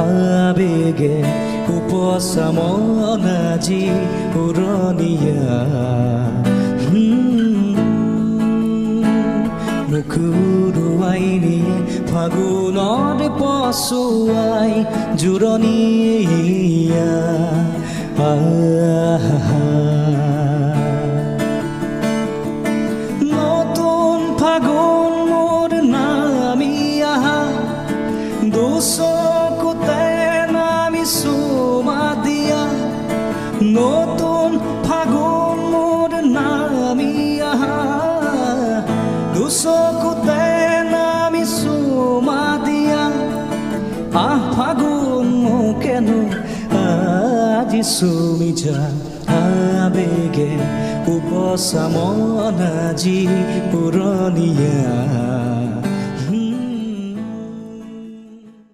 আবেগে উপশমন আজি উৰণীয়া মুকুৰুৱাই নিয়ে ফাগুনৰ পছুৱাই জোৰণীয়া নতুন ফাগুন মোৰ নামি আহা দুচকুতে নামি চুমা দিয়া নতুন ফাগুন মোৰ নামি আহা দুচকুতে নামি চুমা দিয়া ফাগুন মোকেনো আজি চুমি যা আবেগে উপশমন আজি উৰণীয়া